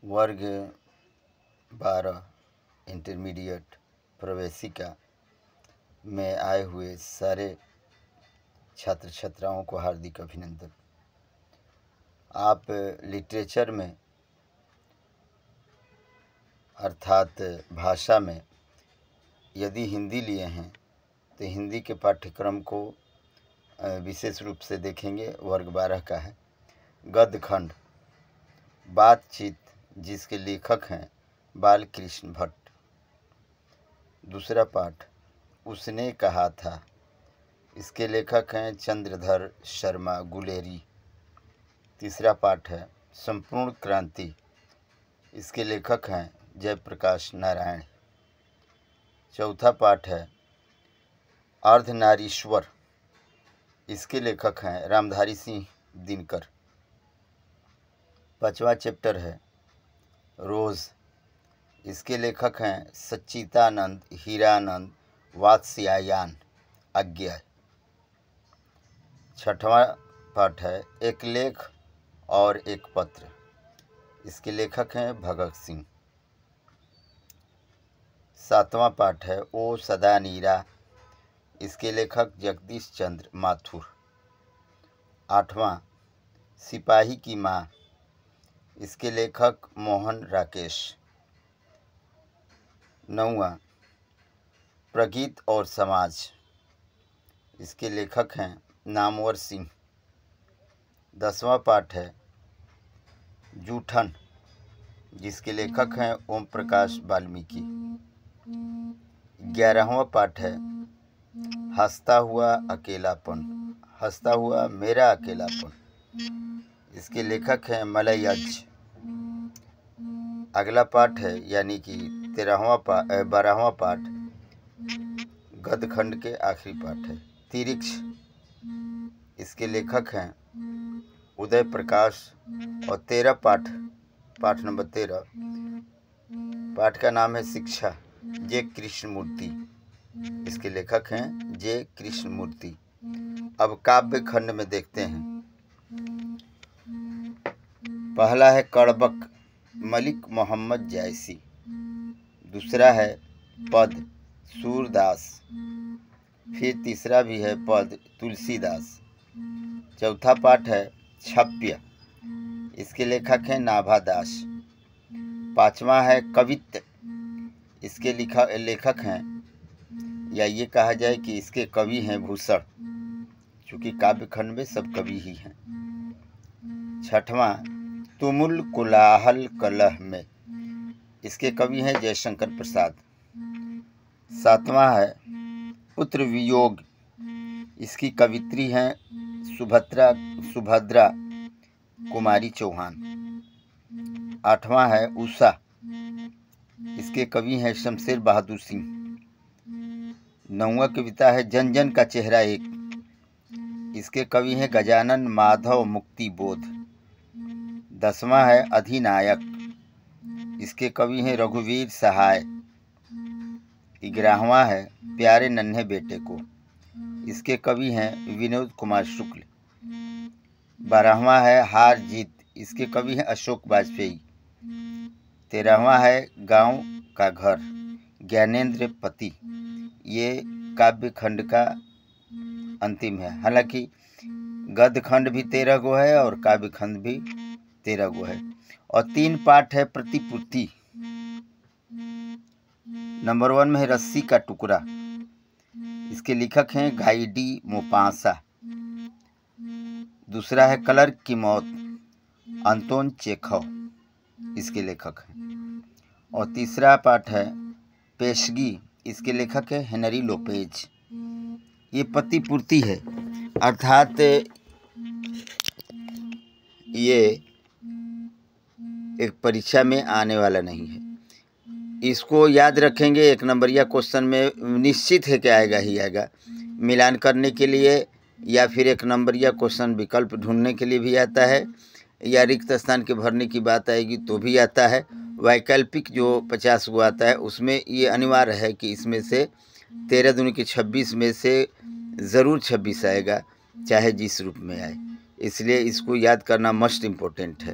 वर्ग 12 इंटरमीडिएट प्रवेशिका में आए हुए सारे छात्र छात्राओं को हार्दिक अभिनंदन। आप लिटरेचर में अर्थात भाषा में यदि हिंदी लिए हैं तो हिंदी के पाठ्यक्रम को विशेष रूप से देखेंगे। वर्ग 12 का है गद्य खंड बातचीत, जिसके लेखक हैं बाल कृष्ण भट्ट। दूसरा पाठ उसने कहा था, इसके लेखक हैं चंद्रधर शर्मा गुलेरी। तीसरा पाठ है संपूर्ण क्रांति, इसके लेखक हैं जयप्रकाश नारायण। चौथा पाठ है अर्धनारीश्वर, इसके लेखक हैं रामधारी सिंह दिनकर। पांचवा चैप्टर है रोज़, इसके लेखक हैं सच्चिदानंद हीरानंद वात्स्यायन अज्ञा। छठवां पाठ है एक लेख और एक पत्र, इसके लेखक हैं भगत सिंह। सातवां पाठ है ओ सदा नीरा, इसके लेखक जगदीश चंद्र माथुर। आठवां सिपाही की माँ, इसके लेखक मोहन राकेश। नौवां प्रगीत और समाज, इसके लेखक हैं नामवर सिंह। 10वां पाठ है जूठन, जिसके लेखक हैं ओम प्रकाश वाल्मीकि। 11वां पाठ है हंसता हुआ अकेलापन, हंसता हुआ मेरा अकेलापन, इसके लेखक हैं मलयज। अगला पाठ है यानी कि 12वां पाठ गद्य खंड के आखिरी पाठ है तिरिक्ष, इसके लेखक हैं उदय प्रकाश। और 13 पाठ नंबर 13 पाठ का नाम है शिक्षा, जे कृष्णमूर्ति, इसके लेखक हैं जे कृष्णमूर्ति। अब काव्य खंड में देखते हैं। पहला है कड़बक मलिक मोहम्मद जैसी। दूसरा है पद सूरदास। फिर तीसरा भी है पद तुलसीदास। चौथा पाठ है छप्य, इसके लेखक हैं नाभादास। पांचवा है कवित्त, इसके लेखक हैं या ये कहा जाए कि इसके कवि हैं भूषण, चूँकि काव्य खंड में सब कवि ही हैं। छठवां तुमुल कोलाहल कलह में, इसके कवि हैं जयशंकर प्रसाद। सातवां है पुत्र वियोग, इसकी कवित्री हैं सुभद्रा कुमारी चौहान। आठवां है उषा, इसके कवि हैं शमशेर बहादुर सिंह। 9वां कविता है जन जन का चेहरा एक, इसके कवि हैं गजानन माधव मुक्ति बोध। 10वां है अधिनायक, इसके कवि हैं रघुवीर सहाय। 11वां है प्यारे नन्हे बेटे को, इसके कवि हैं विनोद कुमार शुक्ल। 12वां है हार जीत, इसके कवि हैं अशोक वाजपेयी। 13वां है गांव का घर, ज्ञानेंद्र पति। ये काव्य खंड का अंतिम है। हालांकि गद्य खंड भी 13 गो है और काव्य खंड भी 13 गो है। और 3 पाठ है प्रतिपूर्ति। नंबर 1 में है रस्सी का टुकड़ा, इसके लेखक हैं घाईडी मोपासा। दूसरा है कलर की मौत, अंतोन चेखव, इसके लेखक हैं। और तीसरा पाठ है पेशगी, इसके लेखक है हेनरी लोपेज। ये प्रतिपूर्ति है, अर्थात ये एक परीक्षा में आने वाला नहीं है। इसको याद रखेंगे, 1 नंबरिया क्वेश्चन में निश्चित है कि आएगा ही आएगा। मिलान करने के लिए या फिर 1 नंबरिया क्वेश्चन विकल्प ढूंढने के लिए भी आता है, या रिक्त स्थान के भरने की बात आएगी तो भी आता है। वैकल्पिक जो 50 गो आता है उसमें ये अनिवार्य है कि इसमें से 13 दूनी के 26 में से ज़रूर 26 आएगा, चाहे जिस रूप में आए। इसलिए इसको याद करना मस्ट इम्पोर्टेंट है।